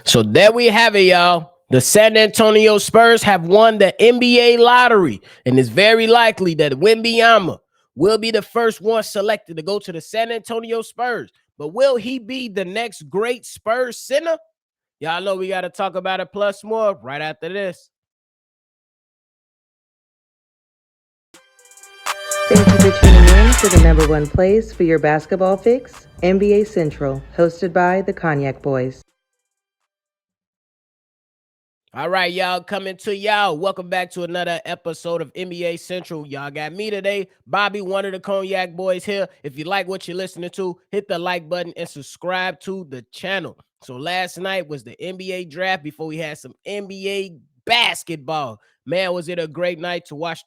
So there we have it, y'all. The San Antonio Spurs have won the NBA lottery, and it's very likely that Wembanyama will be the first one selected to go to the San Antonio Spurs. But will he be the next great Spurs center? Y'all know we got to talk about it plus more right after this. Thank you for tuning in to the number one place for your basketball fix, NBA Central, hosted by the Cognac Boys. All right, y'all, coming to y'all. Welcome back to another episode of NBA Central. Y'all got me today, Bobby, one of the Cognac Boys here. If you like what you're listening to, hit the like button and subscribe to the channel. So last night was the NBA draft before we had some NBA basketball. Man, was it a great night to watch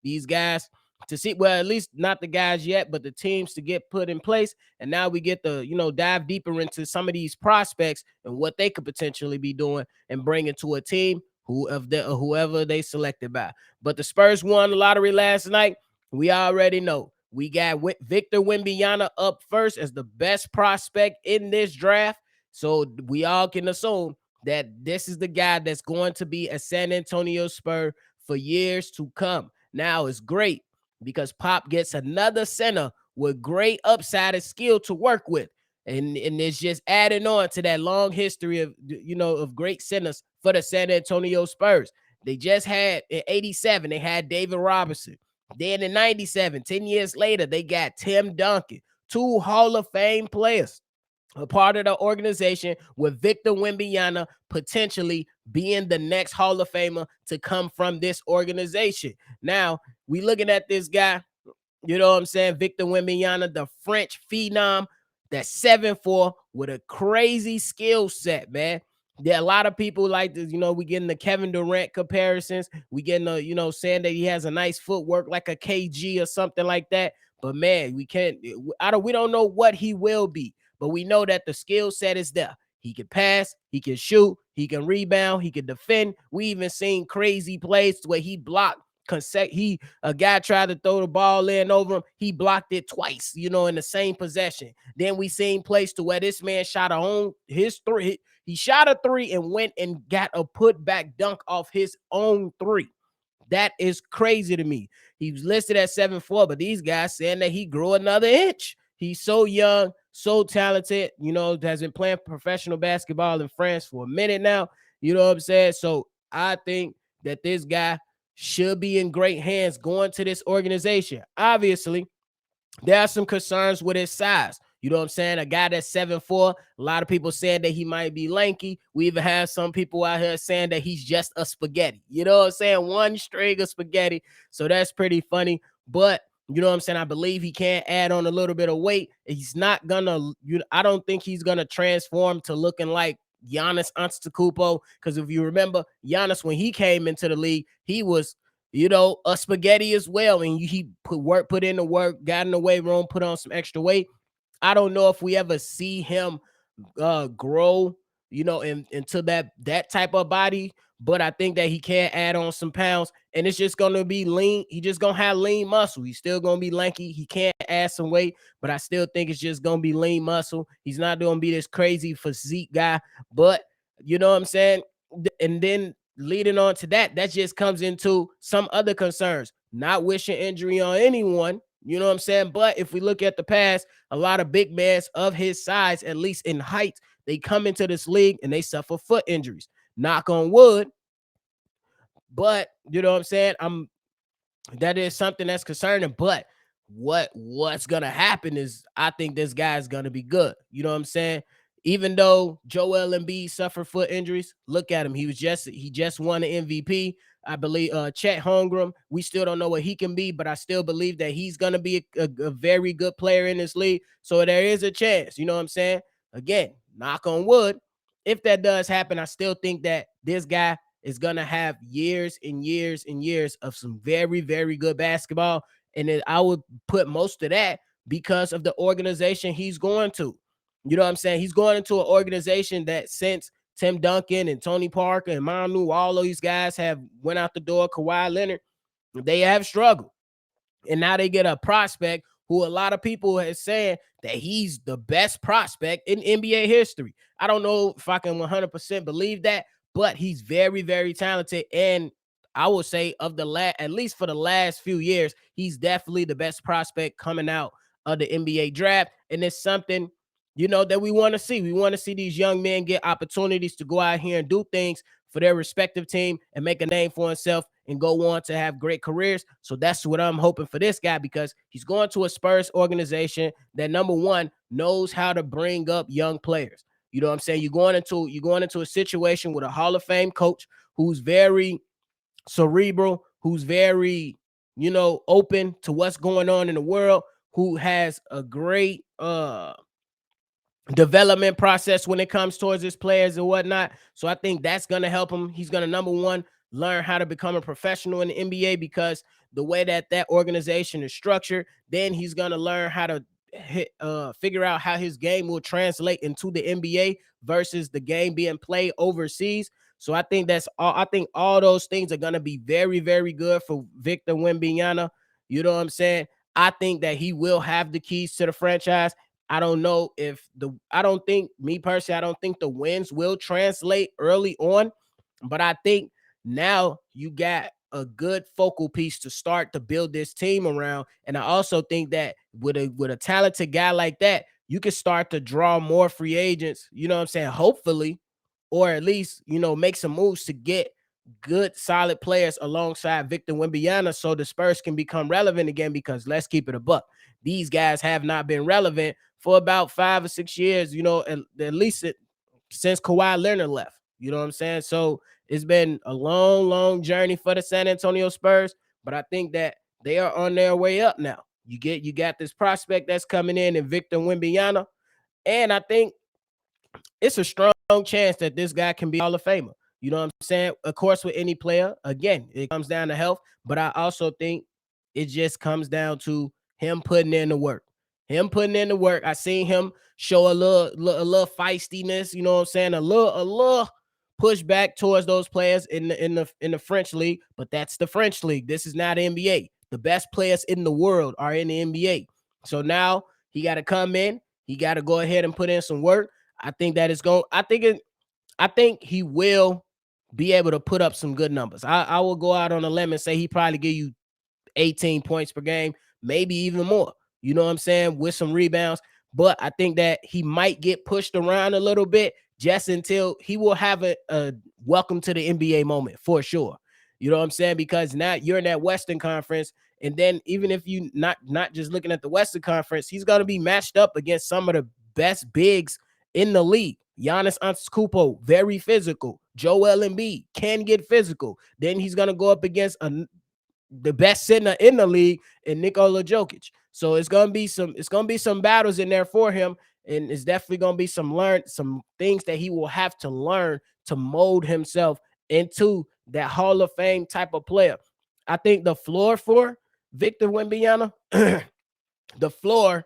these guys, to see, well, at least not the guys yet, but the teams to get put in place. And now we get to, dive deeper into some of these prospects and what they could potentially be doing and bring it to a team whoever they selected by. But the Spurs won the lottery last night. We already know. We got Victor Wembanyama up first as the best prospect in this draft. So we all can assume that this is the guy that's going to be a San Antonio Spur for years to come. Now, it's great because Pop gets another center with great upside and skill to work with. And it's just adding on to that long history of great centers for the San Antonio Spurs. They just had in 87, they had David Robinson. Then in 97, 10 years later, they got Tim Duncan, two Hall of Fame players, a part of the organization, with Victor Wembanyama potentially being the next Hall of Famer to come from this organization. Now, we looking at this guy, you know what I'm saying, Victor Wembanyama, the French phenom, that 7'4" with a crazy skill set, man. There are a lot of people like this, we getting the Kevin Durant comparisons. We getting the, saying that he has a nice footwork like a KG or something like that. But man, we don't know what he will be, but we know that the skill set is there. He can pass, he can shoot, he can rebound, he can defend. We even seen crazy plays where he blocked. A guy tried to throw the ball in over him. He blocked it twice, in the same possession. Then we seen plays to where this man shot his three. He shot a three and went and got a putback dunk off his own three. That is crazy to me. He was listed at 7'4", but these guys saying that he grew another inch. He's so young, so talented, has been playing professional basketball in France for a minute now. You know what I'm saying? So I think that this guy should be in great hands going to this organization. Obviously, there are some concerns with his size. You know what I'm saying? A guy that's 7'4", a lot of people saying that he might be lanky. We even have some people out here saying that he's just a spaghetti. You know what I'm saying? One string of spaghetti. So that's pretty funny. But you know what I'm saying? I believe he can add on a little bit of weight. He's not gonna, I don't think he's gonna transform to looking like Giannis Antetokounmpo. Because if you remember, Giannis, when he came into the league, he was a spaghetti as well. And he put in the work, got in the weight room, put on some extra weight. I don't know if we ever see him grow, into that type of body, but I think that he can add on some pounds, and it's just gonna be lean. He just gonna have lean muscle. He's still gonna be lanky. He can't add some weight, but I still think it's just gonna be lean muscle. He's not gonna be this crazy physique guy, but you know what I'm saying? And then leading on to that just comes into some other concerns. Not wishing injury on anyone, you know what I'm saying? But if we look at the past, a lot of big men of his size, at least in height, they come into this league and they suffer foot injuries. Knock on wood. But you know what I'm saying? That is something that's concerning. But what's gonna happen is I think this guy is gonna be good. You know what I'm saying? Even though Joel Embiid suffered foot injuries, look at him. He just won an MVP. I believe Chet Holmgren. We still don't know what he can be, but I still believe that he's gonna be a very good player in this league. So there is a chance. You know what I'm saying? Again, knock on wood. If that does happen, I still think that this guy is gonna have years and years and years of some very, very good basketball. And then I would put most of that because of the organization he's going to. You know what I'm saying? He's going into an organization that since Tim Duncan and Tony Parker and Manu, all of these guys have went out the door, Kawhi Leonard, they have struggled. And now they get a prospect who a lot of people have said that he's the best prospect in NBA history. I don't know if I can 100% believe that, but he's very, very talented. And I would say of the at least for the last few years, he's definitely the best prospect coming out of the NBA draft. And it's something, that we want to see. We want to see these young men get opportunities to go out here and do things for their respective team and make a name for himself and go on to have great careers. So that's what I'm hoping for this guy, because he's going to a Spurs organization that, number one, knows how to bring up young players. You know what I'm saying? You're going into a situation with a Hall of Fame coach who's very cerebral, who's very, open to what's going on in the world, who has a great development process when it comes towards his players and whatnot. So I think that's going to help him. He's going to, number one, learn how to become a professional in the NBA, because the way that organization is structured, then he's going to learn how to figure out how his game will translate into the NBA versus the game being played overseas. So I think that's all. I think all those things are going to be very, very good for Victor Wembanyama. You know what I'm saying? I think that he will have the keys to the franchise. I don't know if I don't think, me personally, I don't think the wins will translate early on, but I think now you got a good focal piece to start to build this team around. And I also think that with a talented guy like that, you can start to draw more free agents, you know what I'm saying? Hopefully, or at least, make some moves to get good, solid players alongside Victor Wembanyama so the Spurs can become relevant again, because let's keep it a buck. These guys have not been relevant for about 5 or 6 years, at least since Kawhi Leonard left. You know what I'm saying? So it's been a long, long journey for the San Antonio Spurs, but I think that they are on their way up now. You got this prospect that's coming in Victor Wembanyama, and I think it's a strong chance that this guy can be Hall of Famer. You know what I'm saying? Of course, with any player, again, it comes down to health, but I also think it just comes down to him putting in the work. Him putting in the work. I seen him show a little feistiness. You know what I'm saying? A little pushback towards those players in the French league, but that's the French league. This is not the NBA. The best players in the world are in the NBA. So now he got to come in. He got to go ahead and put in some work. I think that it's going. I think he will be able to put up some good numbers. I will go out on a limb and say he probably give you 18 points per game, maybe even more. You know what I'm saying? With some rebounds. But I think that he might get pushed around a little bit just until he will have a welcome to the NBA moment for sure. You know what I'm saying? Because now you're in that Western Conference. And then even if you not just looking at the Western Conference, he's going to be matched up against some of the best bigs in the league. Giannis Antetokounmpo, very physical. Joel Embiid can get physical. Then he's going to go up against the best center in the league in Nikola Jokic. So it's gonna be some battles in there for him, and it's definitely gonna be some things that he will have to learn to mold himself into that Hall of Fame type of player. I think the floor for Victor Wembanyama, the floor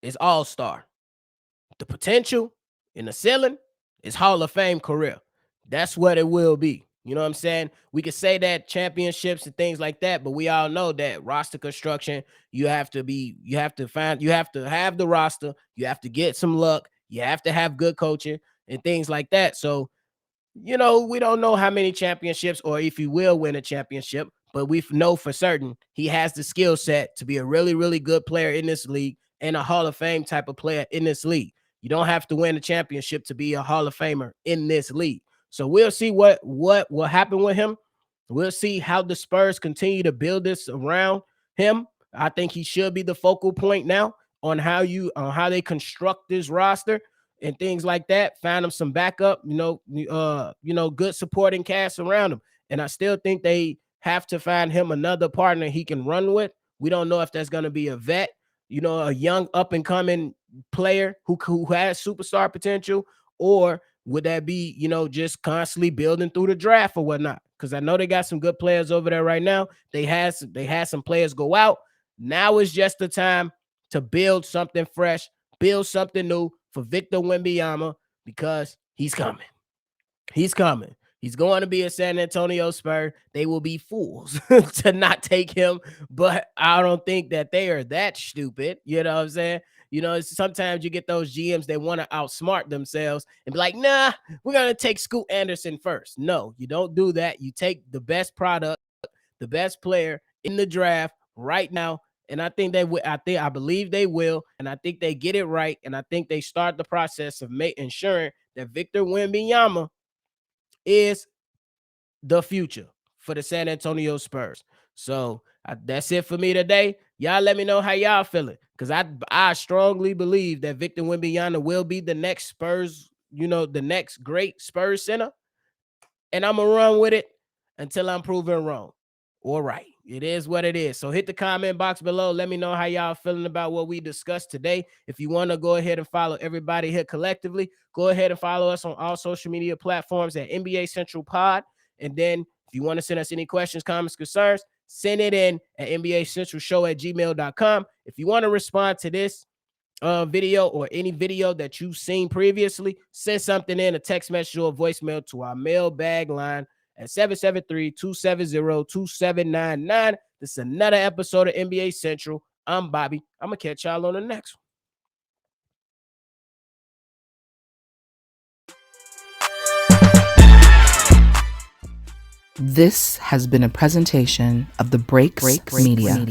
is all-star. The potential in the ceiling is Hall of Fame career. That's what it will be. You know what I'm saying? We could say that championships and things like that, but we all know that roster construction, you have to have the roster, you have to get some luck, you have to have good coaching and things like that. So we don't know how many championships or if he will win a championship, but we know for certain he has the skill set to be a really, really good player in this league and a Hall of Fame type of player in this league. You don't have to win a championship to be a Hall of Famer in this league. So we'll see what will happen with him. We'll see how the Spurs continue to build this around him. I think he should be the focal point now on how they construct this roster and things like that. Find him some backup, good supporting cast around him. And I still think they have to find him another partner he can run with. We don't know if that's going to be a vet, a young up and coming player who has superstar potential, or would that be, just constantly building through the draft or whatnot? Because I know they got some good players over there right now. They had some players go out. Now is just the time to build something fresh, build something new for Victor Wembanyama, because he's coming. He's coming. He's going to be a San Antonio Spur. They will be fools to not take him, but I don't think that they are that stupid. You know what I'm saying? Sometimes you get those GMs that want to outsmart themselves and be like, nah, we're going to take Scoot Anderson first. No, you don't do that. You take the best product, the best player in the draft right now. And I think they will. I believe they will. And I think they get it right. And I think they start the process of ensuring that Victor Wembanyama is the future for the San Antonio Spurs. So that's it for me today. Y'all let me know how y'all feeling, because I strongly believe that Victor Wembanyama will be the next Spurs, the next great Spurs center, and I'm gonna run with it until I'm proven wrong or right. It is what it is. So hit the comment box below. Let me know how y'all feeling about what we discussed today. If you want to go ahead and follow everybody here collectively, go ahead and follow us on all social media platforms at NBA Central Pod. And then if you want to send us any questions, comments, concerns, send it in at NBACentralShow@gmail.com. If you want to respond to this video or any video that you've seen previously, send something in, a text message or a voicemail to our mailbag line at 773-270-2799. This is another episode of NBA Central. I'm Bobby. I'm going to catch y'all on the next one. This has been a presentation of the Breaks Media.